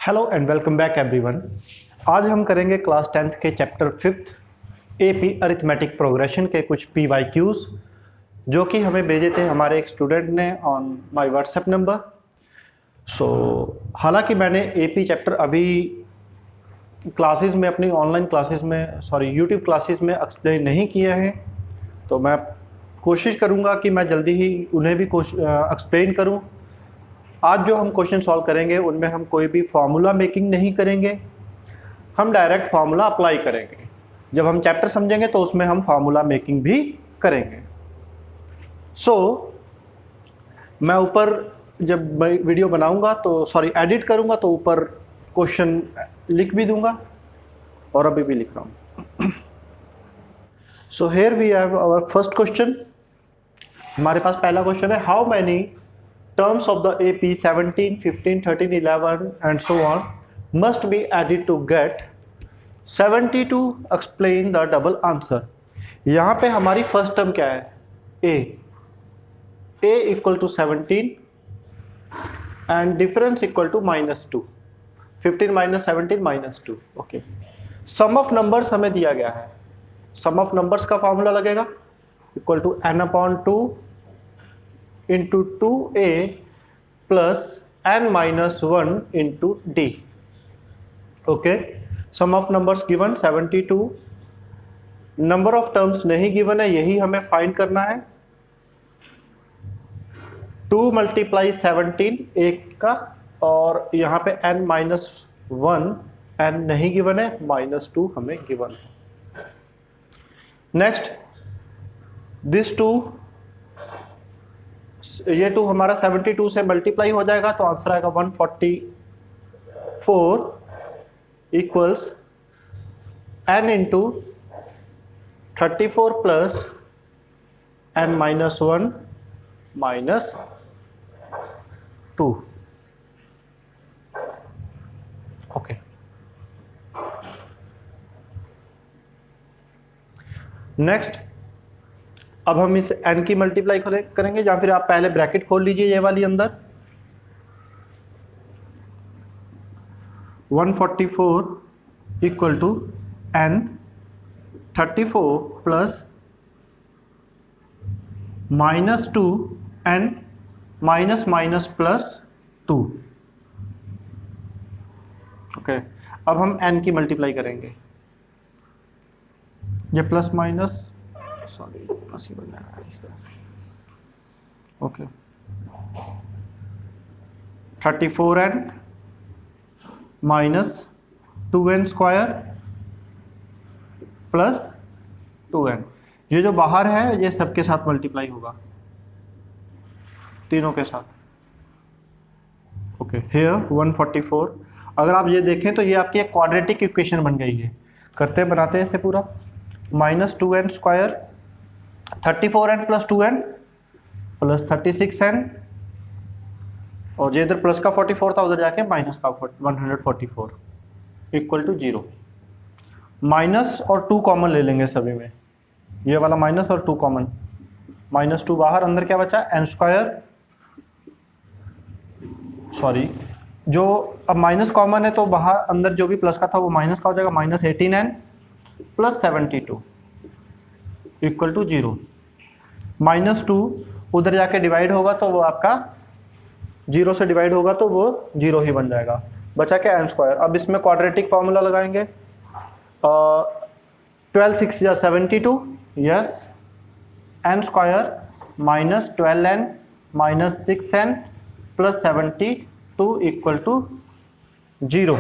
Hello and welcome back everyone. आज हम करेंगे क्लास 10th के chapter 5th AP arithmetic progression के कुछ PYQs जो कि हमें भेजे थे हमारे एक स्टूडेंट ने ऑन माय व्हाट्सएप नंबर। हालांकि मैंने एपी चैप्टर अभी क्लासेस में अपनी ऑनलाइन क्लासेस में यूट्यूब क्लासेस में एक्सप्लेन नहीं किए हैं, तो मैं कोशिश करूंगा कि मैं जल्दी ही उन्हें भी एक्सप्लेन करूं। आज जो हम क्वेश्चन सॉल्व करेंगे उनमें हम कोई भी फार्मूला मेकिंग नहीं करेंगे, हम डायरेक्ट फार्मूला अप्लाई करेंगे। जब हम चैप्टर समझेंगे तो उसमें हम फार्मूला मेकिंग भी करेंगे। मैं ऊपर जब वीडियो बनाऊंगा तो एडिट करूंगा तो ऊपर क्वेश्चन लिख भी दूंगा और अभी भी लिख रहा हूं। So here we have our first question. हमारे पास पहला क्वेश्चन है, how many terms of the AP 17, 15, 13, 11 and so on must be added to get 70 to explain the double answer। यहाँ पे हमारी फर्स्ट टर्म क्या है, a equal to 17 and difference equal to -2, 15 minus 17 -2। Okay, sum of numbers हमें दिया गया है। Sum of numbers का फॉर्मूला लगेगा equal to n/2 into 2a plus n-1 into d। Okay, sum of numbers given 72, number of terms नहीं given है, यही हमें फाइंड करना है। 2 × 17 एक का, और यहाँ पे n-1 n नहीं गिवन है, -2 हमें गिवन है। नेक्स्ट, दिस 2, ये 2 हमारा 72 से मल्टीप्लाई हो जाएगा तो आंसर आएगा 144 equals n into 34 plus n-1 -2। Okay, next, अब हम इस n की मल्टीप्लाई करेंगे, या फिर आप पहले ब्रैकेट खोल लीजिए ये वाली अंदर। 144 equal to n 34 plus -2 n minus plus 2। Okay, अब हम n की मल्टीप्लाई करेंगे, ये प्लस माइनस प्लस ही बन जाएगा इस तरह से। Okay, 34n minus 2n square plus 2n। ये जो बाहर है ये सबके साथ मल्टीप्लाई होगा, तीनों के साथ। Okay, here 144। अगर आप ये देखें तो ये आपकी एक क्वाड्रेटिक इक्वेशन बन गई है। बनाते हैं इसे पूरा, -2n square 34n plus 2n plus 36n, और ये इधर प्लस का 44 था, उधर जाके माइनस का 144 इक्वल टू 0। माइनस और 2 कॉमन ले लेंगे सभी में, ये वाला माइनस और 2 कॉमन, -2 बाहर, अंदर क्या बचा n स्क्वायर, जो अब माइनस कॉमन है तो बाहर अंदर जो भी प्लस का था वो माइनस का हो जाएगा, -18n प्लस 72 इक्वल टू 0। -2 उधर जाके डिवाइड होगा तो वो आपका 0 से डिवाइड होगा तो वो 0 ही बन जाएगा, बचा क्या n स्क्वायर। अब इसमें क्वाड्रेटिक फॉर्मूला लगाएंगे, 12 6 या 72, yes, n square minus 12n minus 6n plus 72 equal to 0।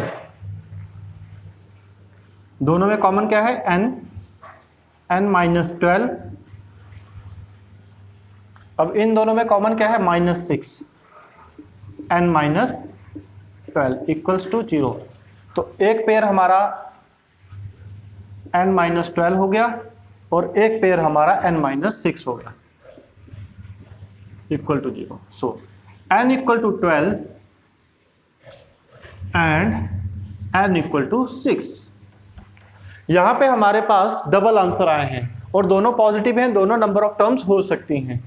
दोनों में कॉमन क्या है, n माइनस 12। अब इन दोनों में कॉमन क्या है, -6, n माइनस 12 इक्वल्स टू 0। तो एक पेयर हमारा n माइनस 12 हो गया और एक पेयर हमारा n माइनस 6 हो गया, equal to 0। So n equal to 12 and n equal to 6। यहां पे हमारे पास डबल आंसर आए हैं और दोनों पॉजिटिव हैं, दोनों नंबर ऑफ टर्म्स हो सकती हैं,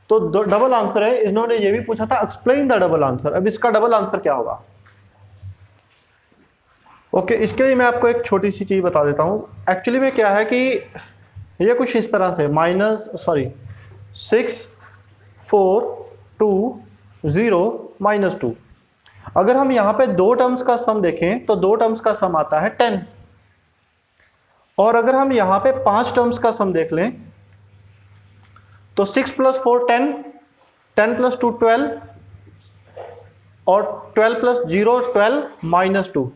तो डबल आंसर है। इन्होंने ये भी पूछा था एक्सप्लेन द डबल आंसर। अब इसका डबल आंसर क्या होगा, ओके, इसके लिए मैं आपको एक छोटी सी चीज़ बता देता हूँ। एक्चुअली में क्या है कि ये कुछ इस तरह से 6 4 2 0 -2। अगर हम यहाँ पे दो टर्म्स का सम देखें तो दो टर्म्स का सम आता है 10, और अगर हम यहाँ पे 5 टर्म्स का सम देख लें तो 6 + 4 10, 10 + 2 12, और 12 + 0 12 -2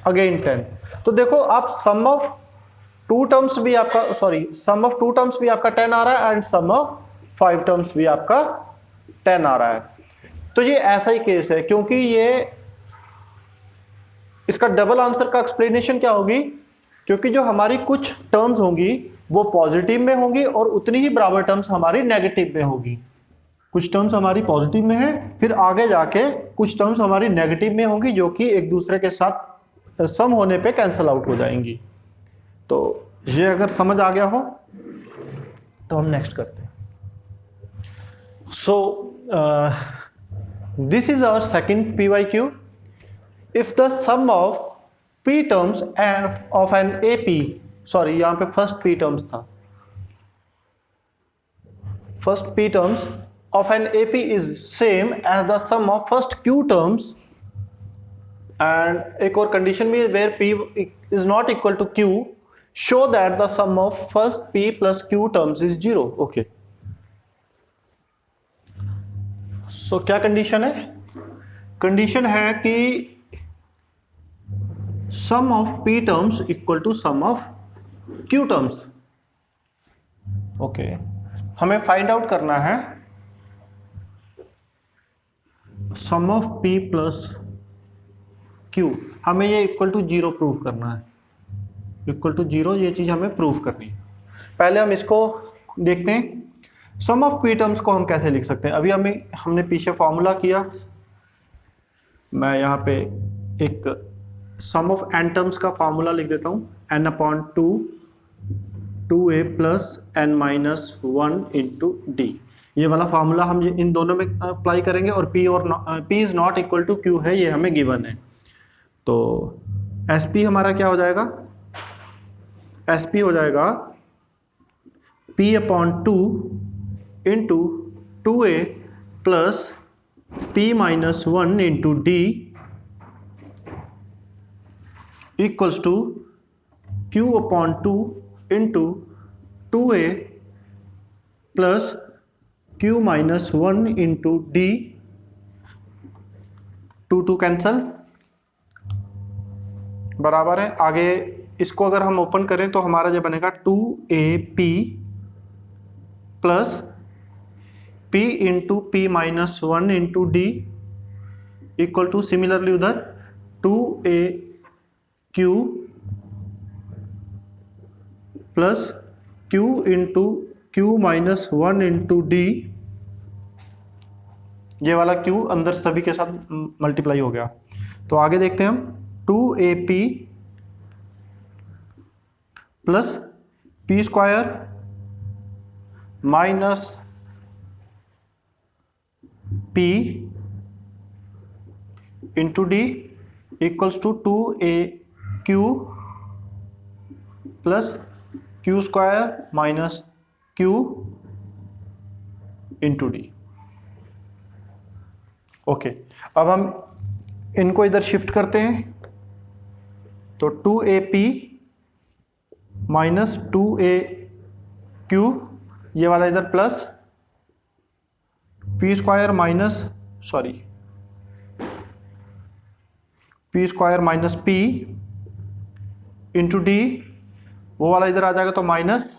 अगेन 10। तो देखो आप सम ऑफ टू टर्म्स भी आपका सम ऑफ टू टर्म्स भी आपका 10 आ रहा है, एंड सम ऑफ 5 टर्म्स भी आपका 10 आ रहा है। तो ये ऐसा ही केस है, क्योंकि ये इसका डबल आंसर का एक्सप्लेनेशन क्या होगी, क्योंकि जो हमारी कुछ टर्म्स होंगी वो पॉजिटिव में होंगी और उतनी ही बराबर टर्म्स हमारी नेगेटिव में होगी। कुछ टर्म्स हमारी पॉजिटिव में है, फिर आगे जाके कुछ टर्म्स हमारी नेगेटिव में होंगी जो कि एक दूसरे के साथ सम होने पे कैंसल आउट हो जाएंगी। तो ये अगर समझ आ गया हो तो हम नेक्स्ट करते हैं। So this is our second PYQ। If the sum of P terms of an AP, sorry यहां पे फर्स्ट P टर्म्स था, first P terms of an AP is same as the sum of first Q terms, and एक और condition में where P is not equal to Q, show that the sum of first P plus Q terms is 0। okay, so क्या condition है? Condition है कि sum of P terms equal to sum of Q terms। okay, हमें find out करना है sum of P plus Q, हमें ये equal to 0 prove करना है, इक्वल टू 0 ये चीज हमें प्रूव करनी है। पहले हम इसको देखते हैं, सम ऑफ P टर्म्स को हम कैसे लिख सकते हैं। अभी हमने पीछे फॉर्मूला किया, मैं यहाँ पे एक सम ऑफ n टर्म्स का फॉर्मूला लिख देता हूँ, n/2 2a + n - 1 × d। ये वाला फार्मूला हम इन दोनों में अप्लाई करेंगे, और P is not equal to Q है, ये हमें गिवन है। तो SP हमारा क्या हो जाएगा? SP हो जाएगा P/2 × 2a + P - 1 × d equals to Q/2 × 2a + Q - 1 × d, 2 cancel, बराबर है। आगे इसको अगर हम ओपन करें तो हमारा जो बनेगा 2AP + P × P - 1 × d equal to, similarly उधर 2AQ + Q × Q - 1 × d, ये वाला Q अंदर सभी के साथ मल्टीप्लाई हो गया। तो आगे देखते हैं हम, 2AP + P² - P × d equals to 2AQ + Q² - Q × d। Okay, अब हम इनको इधर शिफ्ट करते हैं, तो 2AP - 2AQ, ये वाला इधर प्लस P² - P × d, वो वाला इधर आ जाएगा तो minus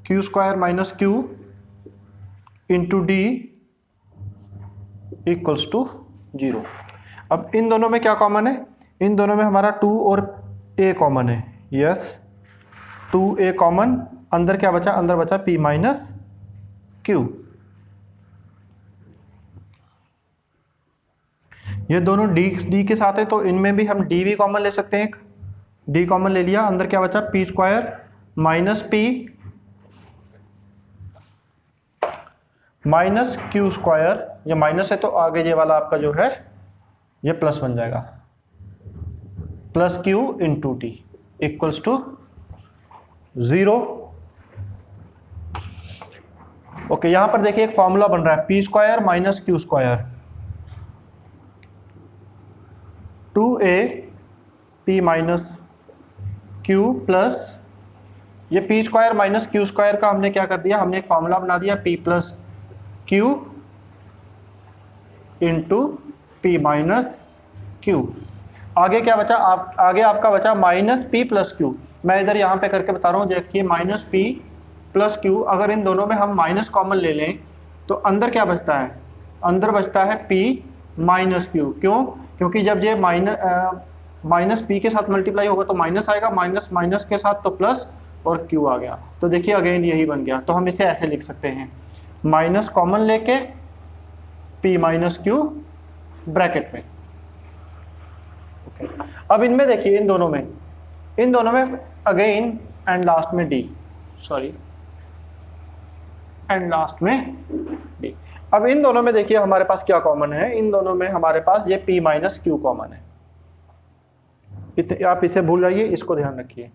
Q² - Q × d equals to 0। अब इन दोनों में क्या कॉमन है? इन दोनों में हमारा 2 और a कॉमन है। यस, 2a कॉमन, अंदर क्या बचा? अंदर बचा P - Q। ये दोनों d के साथ है, तो इनमें भी हम d भी कॉमन ले सकते हैं। d कॉमन ले लिया, अंदर क्या बचा? P² - P - Q², ये माइनस है तो आगे ये वाला आपका जो है ये प्लस बन जाएगा। Plus q into d equals to 0। Okay, यहां पर देखिए एक फॉर्मूला बन रहा है p square minus q square, 2a p minus q plus ये p square minus q square का हमने क्या कर दिया, हमने एक फॉर्मूला बना दिया p plus q into P minus Q. आगे क्या बचा, आगे आपका बचा माइनस पी प्लस क्यू। मैं इधर यहाँ पे करके बता रहा हूँ, देखिए माइनस पी प्लस क्यू, अगर इन दोनों में हम माइनस कॉमन ले लें तो अंदर क्या बचता है, अंदर बचता है पी माइनस क्यू। क्यों, क्योंकि जब ये माइनस पी के साथ मल्टीप्लाई होगा तो माइनस आएगा, माइनस माइनस के साथ तो प्लस और क्यू आ गया। तो देखिए अगेन यही बन गया। तो हम इसे ऐसे लिख सकते हैं, माइनस कॉमन लेके पी माइनस क्यू ब्रैकेट में। अब इनमें देखिए इन दोनों में अगेन एंड लास्ट में डी, सॉरी एंड लास्ट में डी। अब इन दोनों में देखिए हमारे पास क्या कॉमन है, इन दोनों में हमारे पास ये p माइनस क्यू कॉमन है। आप इसे भूल जाइए, इसको ध्यान रखिए।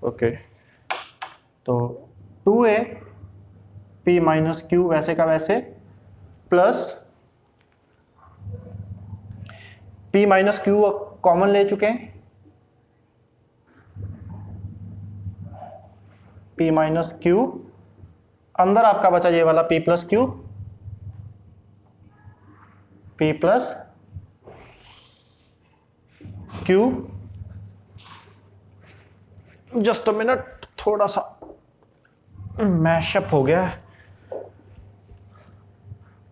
ओके, तो 2a p माइनस क्यू वैसे का वैसे plus p minus Q common ले चुके हैं, p माइनस क्यू, अंदर आपका बचा ये वाला p plus Q, p plus Q. Just a minute, थोड़ा सा मैशअप हो गया है।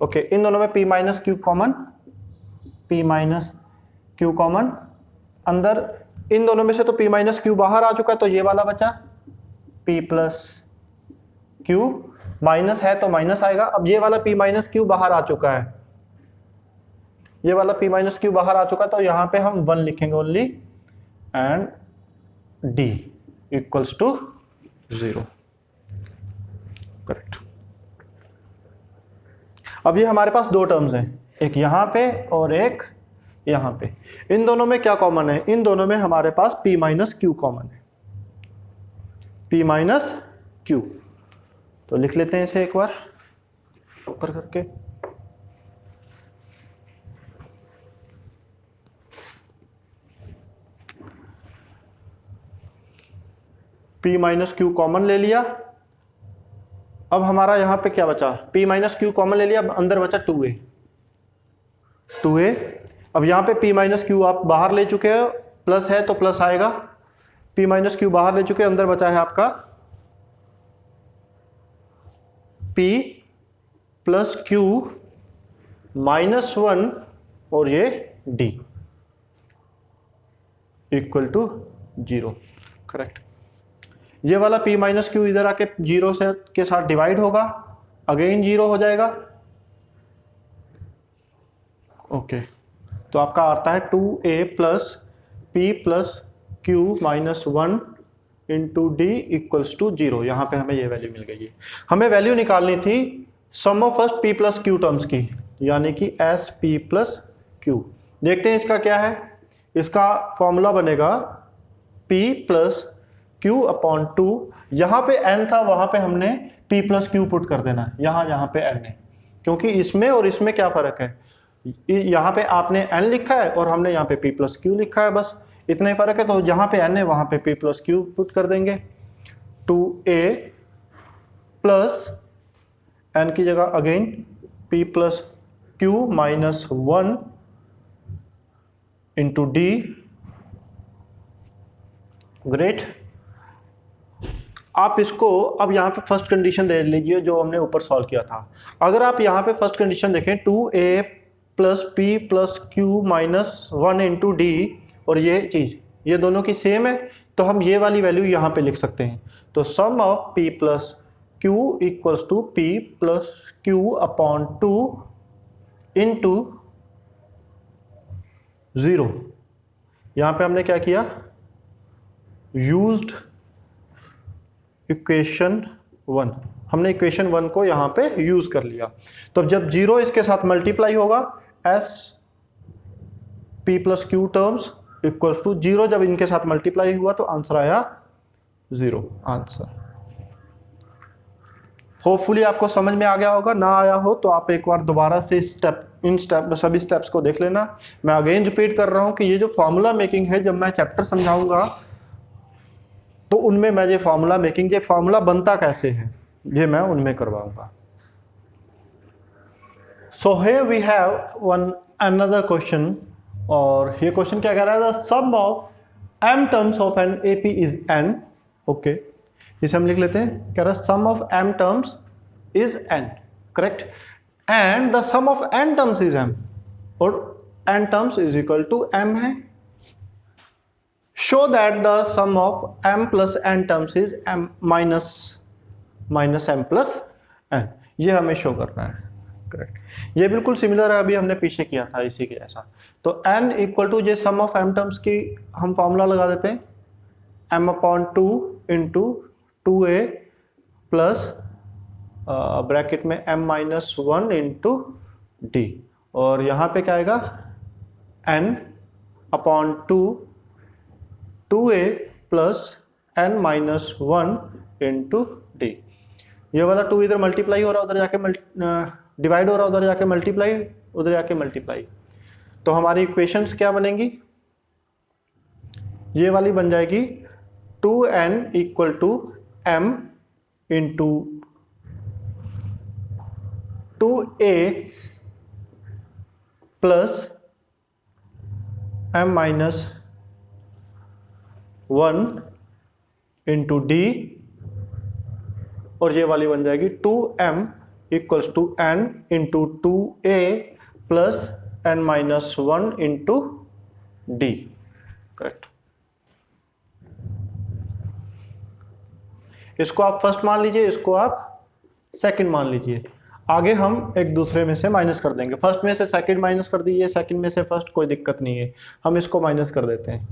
ओके, इन दोनों में p minus Q common, p minus Q common, अंदर इन दोनों में से तो p माइनस क्यू बाहर आ चुका है, तो ये वाला बचा p प्लस क्यू, माइनस है तो माइनस आएगा। अब ये वाला p माइनस क्यू बाहर आ चुका है, ये वाला p माइनस क्यू बाहर आ चुका है, तो यहां पे हम 1 लिखेंगे only and d equals to 0। Correct. अब ये हमारे पास दो टर्म्स हैं, एक यहां पे और एक यहां पे। इन दोनों में क्या कॉमन है, इन दोनों में हमारे पास p माइनस क्यू कॉमन है, p माइनस क्यू। तो लिख लेते हैं इसे एक बार ऊपर करके, p माइनस क्यू कॉमन ले लिया। अब हमारा यहां पे क्या बचा, p माइनस क्यू कॉमन ले लिया, अब अंदर बचा 2a। अब यहां पे p माइनस क्यू आप बाहर ले चुके हो, प्लस है तो प्लस आएगा, p माइनस क्यू बाहर ले चुके, अंदर बचा है आपका p प्लस क्यू माइनस 1 और ये d इक्वल टू 0। करेक्ट। ये वाला p माइनस क्यू इधर आके 0 से के साथ डिवाइड होगा, अगेन 0 हो जाएगा। ओके, तो आपका आता है 2a plus p plus q minus 1 into d equals to 0। यहाँ पे हमें ये वैल्यू मिल गई है। हमें वैल्यू निकालनी थी sum of first p plus q terms की, यानी कि एस पी प्लस क्यू। देखते हैं इसका क्या है। इसका फॉर्मूला बनेगा p प्लस क्यू अपॉन 2। यहाँ पे n था, वहाँ पे हमने p प्लस क्यू पुट कर देना, यहाँ पे n है, क्योंकि इसमें और इसमें क्या फ़र्क है, यहाँ पे आपने n लिखा है और हमने यहाँ पे p प्लस क्यू लिखा है, बस इतना ही फ़र्क है। तो जहाँ पे n है वहाँ पे p प्लस क्यू पुट कर देंगे। 2a प्लस n की जगह again p plus q minus 1 into D. Great. आप इसको अब यहाँ पे फर्स्ट कंडीशन दे लीजिए जो हमने ऊपर सॉल्व किया था। अगर आप यहाँ पे फर्स्ट कंडीशन देखें 2a plus P plus q minus 1 into D, और ये चीज़ ये दोनों की सेम है, तो हम ये वाली वैल्यू यहाँ पे लिख सकते हैं। तो sum of p plus q equals to p plus q upon 2 into 0। यहाँ पे हमने क्या किया, यूज्ड इक्वेशन 1, हमने इक्वेशन 1 को यहाँ पे यूज कर लिया। तो जब 0 इसके साथ मल्टीप्लाई होगा, S P plus q terms equals to 0 जब इनके साथ मल्टीप्लाई हुआ तो आंसर आया 0 आंसर। होपफुली आपको समझ में आ गया होगा, ना आया हो तो आप एक बार दोबारा से सभी स्टेप्स को देख लेना। मैं अगेन रिपीट कर रहा हूं कि ये जो फॉर्मूला मेकिंग है, जब मैं चैप्टर समझाऊंगा तो उनमें मैं ये फॉर्मूला मेकिंग, ये फॉर्मूला बनता कैसे है, ये मैं उनमें करवाऊंगा। So here we have one another question, और ये क्वेश्चन क्या कह रहा है, the sum of m terms of an AP is n। Okay, इसे हम लिख लेते हैं, कह रहा है sum of m terms is n, correct, and the sum of n terms is m, और n terms is equal to m है। Show that the sum of m plus n terms is m minus m plus n, ये हमें show करना है, correct. ये बिल्कुल similar है, अभी हमने पीछे किया था इसी के जैसा। तो n इक्वल टू ये सम ऑफ m टर्म्स की हम फॉर्मूला लगा देते हैं, m/2 into 2a plus bracket में m-1 इंटू d, और यहाँ पे क्या आएगा n/2 2a plus n-1 into d। ये वाला 2 इधर मल्टीप्लाई हो रहा है, उधर जाके डिवाइड हो रहा है, उधर जाके मल्टीप्लाई, उधर जाके मल्टीप्लाई। तो हमारी इक्वेशंस क्या बनेंगी, ये वाली बन जाएगी 2n equal to m into 2a plus m-1 into d, और ये वाली बन जाएगी 2m equals to n into 2a plus n-1 into d, correct. इसको आप फर्स्ट मान लीजिए, इसको आप सेकंड मान लीजिए। आगे हम एक दूसरे में से माइनस कर देंगे, फर्स्ट में से सेकंड माइनस कर दीजिए, सेकंड में से फर्स्ट, कोई दिक्कत नहीं है, हम इसको माइनस कर देते हैं।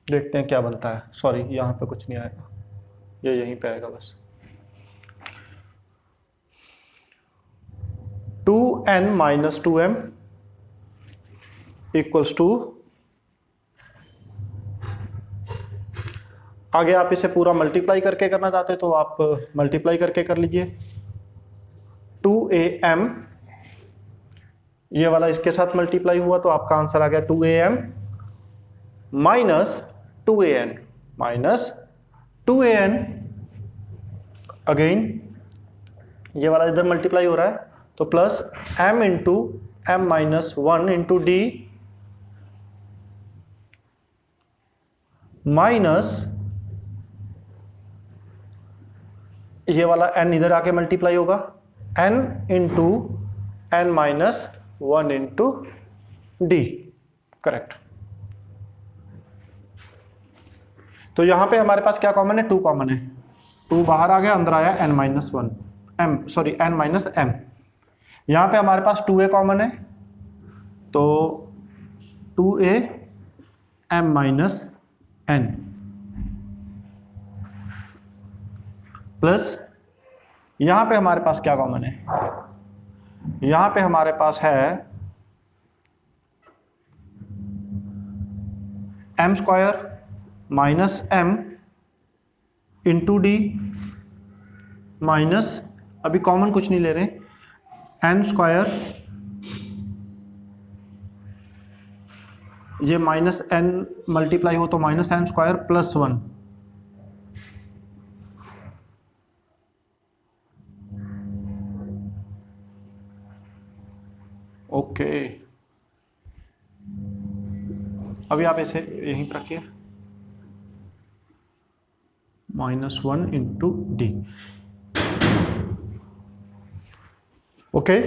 देखते हैं क्या बनता है। सॉरी, यहाँ पे कुछ नहीं आएगा, ये यहीं पे आएगा बस। 2n minus 2m equals to, आगे आप इसे पूरा मल्टीप्लाई करके करना चाहते हैं तो आप मल्टीप्लाई करके कर लीजिए। 2am, ये वाला इसके साथ मल्टीप्लाई हुआ तो आपका आंसर आ गया 2am माइनस 2an, अगेन ये वाला इधर मल्टीप्लाई हो रहा है तो plus m into m-1 into d minus ये वाला n इधर आके मल्टीप्लाई होगा, n into n-1 into d, correct. तो यहां पे हमारे पास क्या कॉमन है, 2 कॉमन है, 2 बाहर आ गया, अंदर आया n-1 n-m। यहां पे हमारे पास 2a कॉमन है तो 2a m-n प्लस यहां पे हमारे पास क्या कॉमन है, यहां पे हमारे पास है m square minus m into d minus, अभी कॉमन कुछ नहीं ले रहे, n स्क्वायर, ये माइनस n मल्टीप्लाई हो तो minus n square plus 1, okay. अभी आप इसे यहीं पर रखिए, -1 into d, okay.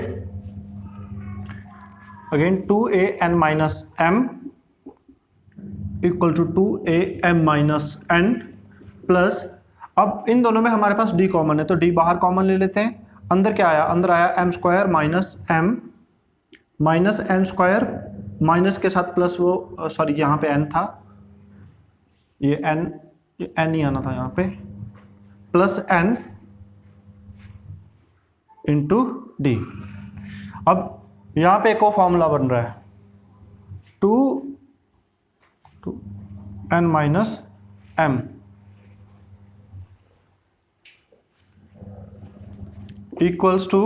Again 2an minus m equal to 2am minus n plus, अब इन दोनों में हमारे पास d कॉमन है तो d बाहर कॉमन ले लेते हैं, अंदर क्या आया, अंदर आया m square minus m minus n square, minus के साथ प्लस वो, सॉरी यहाँ पे n था, ये n ही आना था यहाँ पे, प्लस n इंटू डी। अब यहां पे एक और फॉर्मूला बन रहा है 2 n minus m equals to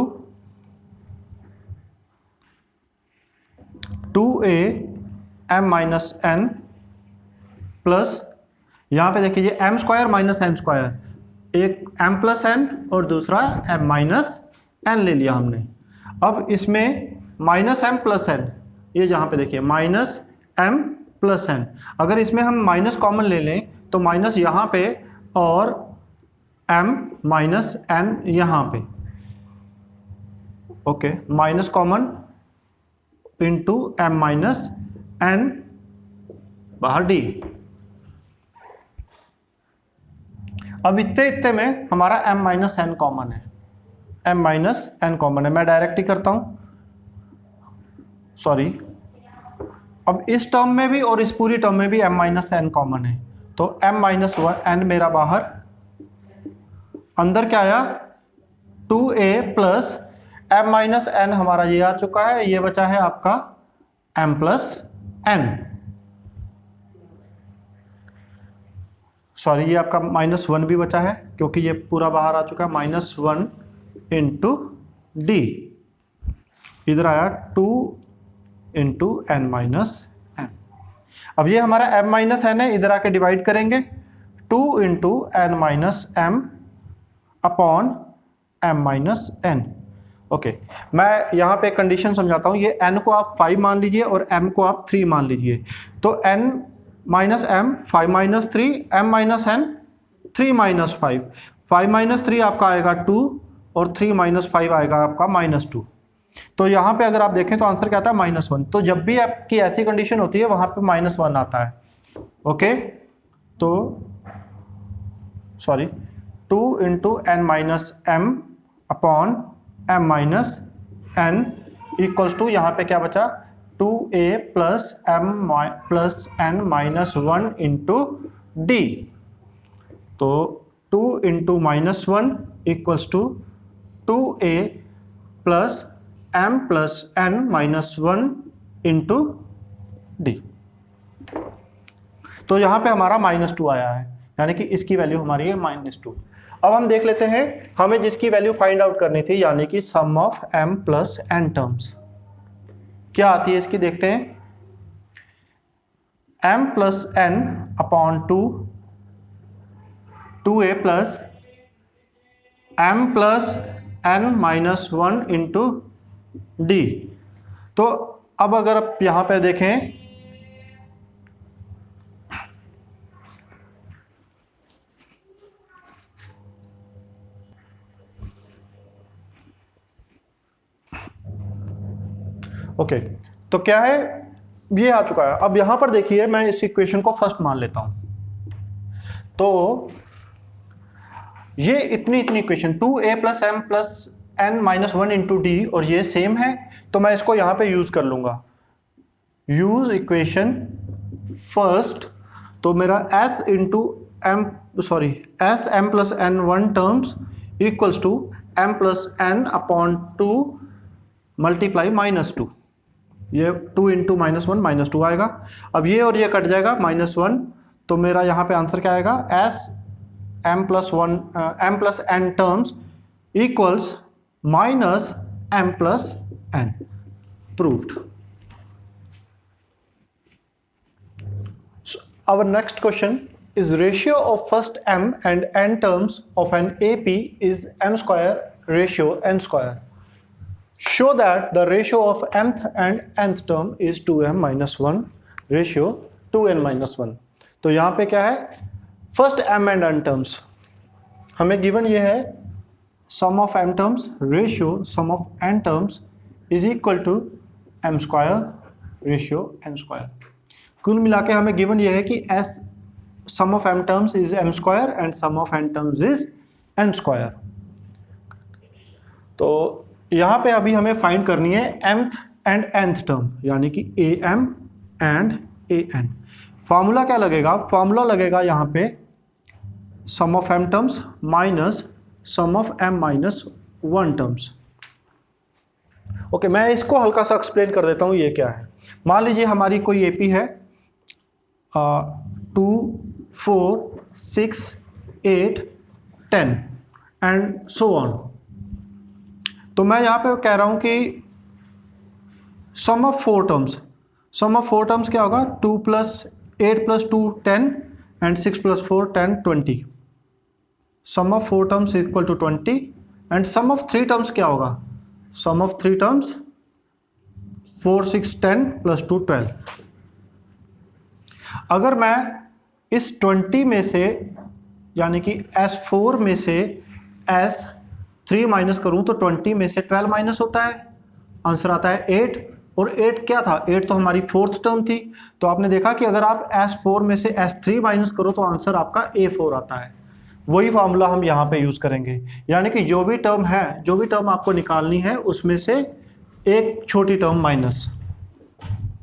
2a m minus n plus, यहां पे देखिए m square minus n square, एक m प्लस n और दूसरा m माइनस n ले लिया हमने। अब इसमें माइनस m प्लस n, ये जहां पे देखिए माइनस m प्लस n, अगर इसमें हम माइनस कॉमन ले लें तो माइनस यहाँ पे और m माइनस n यहाँ पे, okay, minus common into m minus n बाहर d। अब इतने इतने में हमारा m माइनस n कॉमन है, m माइनस n कॉमन है, मैं डायरेक्ट ही करता हूं, सॉरी। अब इस टर्म में भी और इस पूरी टर्म में भी m माइनस n कॉमन है, तो m माइनस n मेरा बाहर, अंदर क्या आया 2a plus m minus n हमारा ये आ चुका है, ये बचा है आपका m प्लस n, सॉरी ये आपका माइनस 1 भी बचा है क्योंकि ये पूरा बाहर आ चुका है, माइनस 1 इंटू डी, इधर आया 2 इंटू एन माइनस एन। अब ये हमारा m माइनस एन है, इधर आके डिवाइड करेंगे 2 into n minus m upon m minus n. Okay, मैं यहाँ पे कंडीशन समझाता हूँ, ये n को आप 5 मान लीजिए और m को आप 3 मान लीजिए, तो n minus m 5 minus 3, m minus n 3 minus 5, 5 minus 3 आपका आएगा 2 और 3 माइनस 5 आएगा आपका माइनस 2। तो यहाँ पे अगर आप देखें तो आंसर क्या आता है माइनस 1। तो जब भी आपकी ऐसी कंडीशन होती है वहां पे माइनस 1 आता है। ओके, तो sorry 2 into n minus m upon m minus n equals to, यहाँ पे क्या बचा 2a plus m plus n minus 1 into d. तो 2 into minus 1 equals to 2a plus m plus n minus 1 into d. तो यहां पे हमारा minus 2 आया है, यानी कि इसकी वैल्यू हमारी है माइनस 2। अब हम देख लेते हैं, हमें जिसकी वैल्यू फाइंड आउट करनी थी, यानी कि sum of m plus n terms क्या आती है इसकी, देखते हैं। m plus n upon 2a plus m plus n minus 1 into d. तो अब अगर आप यहां पर देखें, ओके, तो क्या है, ये आ चुका है। अब यहां पर देखिए, मैं इस इक्वेशन को फर्स्ट मान लेता हूं, तो ये इतनी equation 2a plus m plus n minus 1 into D, और ये सेम है, तो मैं इसको यहां पे यूज कर लूंगा, यूज इक्वेशन फर्स्ट। तो मेरा s into m, sorry s m plus n 1 terms equals to m plus n upon 2 multiply minus 2, ये 2 इंटू माइनस 1 माइनस 2 आएगा। अब ये और ये कट जाएगा माइनस 1, तो मेरा यहाँ पे आंसर क्या आएगा, s m plus n terms equals minus m plus n, proved. Our next question is ratio of first m and n terms of an AP is m square ratio n square. Show that the ratio of mth and nth term is 2m minus 1 ratio 2n minus 1. तो यहाँ पे क्या है, first m and n terms हमें given ये है, sum of m terms ratio sum of n terms is equal to m square ratio n square. कुल मिला के हमें गिवन ये है कि s sum of m terms is m square and sum of n terms is n square. तो यहाँ पे अभी हमें फाइंड करनी है mth एंड nth टर्म, यानी कि am एंड an। फॉर्मूला क्या लगेगा, फॉर्मूला लगेगा यहाँ पे sum of m terms minus sum of m minus 1 terms. Okay, मैं इसको हल्का सा एक्सप्लेन कर देता हूँ ये क्या है। मान लीजिए हमारी कोई एपी है 2 4 6 8 10 एंड सो ऑन। तो मैं यहाँ पे कह रहा हूँ कि सम ऑफ फोर टर्म्स क्या होगा, 2 + 8 + 2 10 and 6 + 4 10 20। Sum of four terms equal to 20 and sum of three terms क्या होगा, सम ऑफ थ्री टर्म्स 4 6 10 + 2 12। अगर मैं इस 20 में से यानी कि S4 में से S3 माइनस करूं तो 20 में से 12 माइनस होता है, आंसर आता है 8। और 8 क्या था, 8 तो हमारी फोर्थ टर्म थी। तो आपने देखा कि अगर आप S4 में से S3 माइनस करो तो आंसर आपका A4 आता है। वही फार्मूला हम यहाँ पे यूज करेंगे, यानी कि जो भी टर्म है, जो भी टर्म आपको निकालनी है उसमें से एक छोटी टर्म माइनस,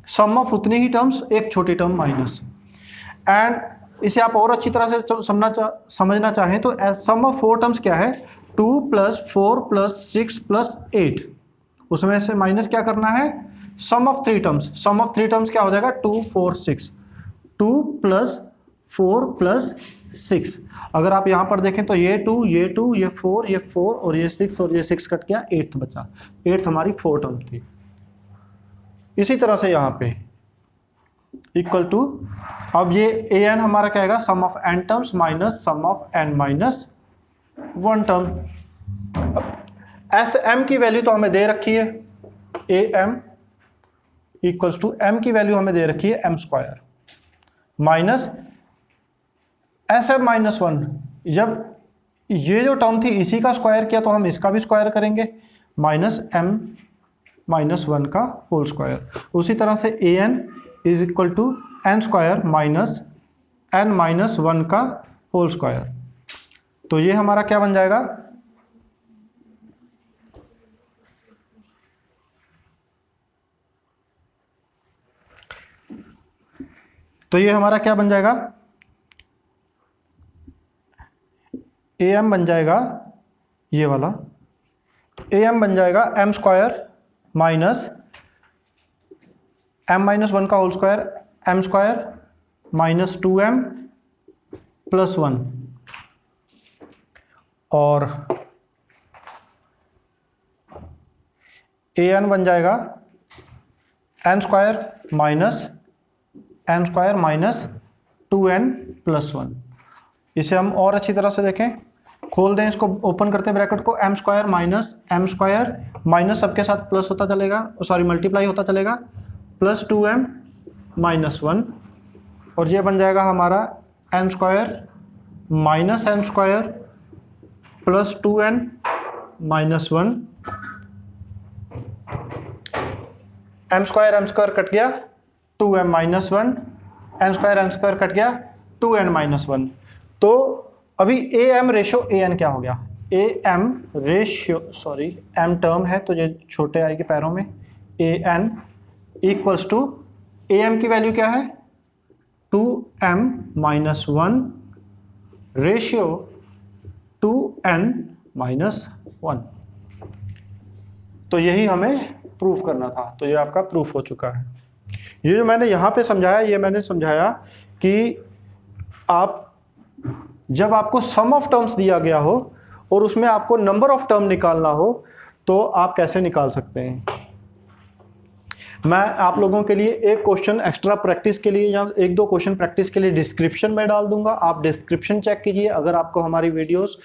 सम ऑफ उतनी ही टर्म्स एक छोटी टर्म माइनस। एंड इसे आप और अच्छी तरह से समझना चाहें तो सम ऑफ फोर टर्म्स क्या है, 2 + 4 + 6 + 8। उसमें से माइनस क्या करना है, sum of three terms. Sum of three terms क्या हो जाएगा, 2 4 6, 2 + 4 + 6। अगर आप यहाँ पर देखें तो ये 2 ये 2 ये 4 ये 4 और ये 6 और ये 6 कट गया, 8th बचा। 8th हमारी फोर टर्म थी। इसी तरह से यहाँ पे इक्वल टू, अब ये an हमारा क्या आएगा, sum of n terms minus sum of n - 1 term. Sm की वैल्यू तो हमें दे रखी है, am इक्वल्स टू m की वैल्यू हमें दे रखी है m² माइनस Sm - 1। जब ये जो टर्म थी इसी का स्क्वायर किया तो हम इसका भी स्क्वायर करेंगे, माइनस m - 1 का होल स्क्वायर। उसी तरह से an is equal to n² minus n - 1 का होल स्क्वायर। तो ये हमारा क्या बन जाएगा, तो ये हमारा क्या बन जाएगा, am बन जाएगा ये वाला, am बन जाएगा m² माइनस m - 1 का whole square, m² minus 2m + 1 और an बन जाएगा n² माइनस 2n + 1। इसे हम और अच्छी तरह से देखें, खोल दें इसको, ओपन करते हैं ब्रैकेट को, m² माइनस m² माइनस सबके साथ प्लस होता चलेगा, सॉरी मल्टीप्लाई होता चलेगा, प्लस 2m - 1 और ये बन जाएगा हमारा n² minus n² plus 2n - 1। m² cut गया, 2m - 1, n² कट गया, 2n - 1। तो अभी am रेशो an क्या हो गया, am ratio, sorry m term है तो ये छोटे आई के पैरों में, an इक्वल्स टू am की वैल्यू क्या है, 2m - 1 रेशियो 2n - 1। तो यही हमें प्रूफ करना था। तो ये आपका प्रूफ हो चुका है। ये जो मैंने यहाँ पे समझाया, ये मैंने समझाया कि आप जब आपको सम ऑफ टर्म्स दिया गया हो और उसमें आपको नंबर ऑफ टर्म निकालना हो तो आप कैसे निकाल सकते हैं। मैं आप लोगों के लिए एक क्वेश्चन एक्स्ट्रा प्रैक्टिस के लिए या एक दो क्वेश्चन प्रैक्टिस के लिए डिस्क्रिप्शन में डाल दूंगा, आप डिस्क्रिप्शन चेक कीजिए। अगर आपको हमारी वीडियोस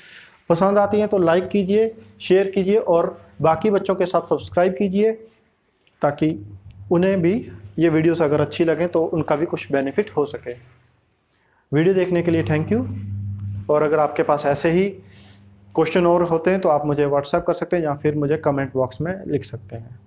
पसंद आती हैं तो लाइक कीजिए, शेयर कीजिए और बाकी बच्चों के साथ सब्सक्राइब कीजिए ताकि उन्हें भी ये वीडियोस अगर अच्छी लगें तो उनका भी कुछ बेनिफिट हो सके। वीडियो देखने के लिए थैंक यू। और अगर आपके पास ऐसे ही क्वेश्चन और होते हैं तो आप मुझे व्हाट्सएप कर सकते हैं या फिर मुझे कमेंट बॉक्स में लिख सकते हैं।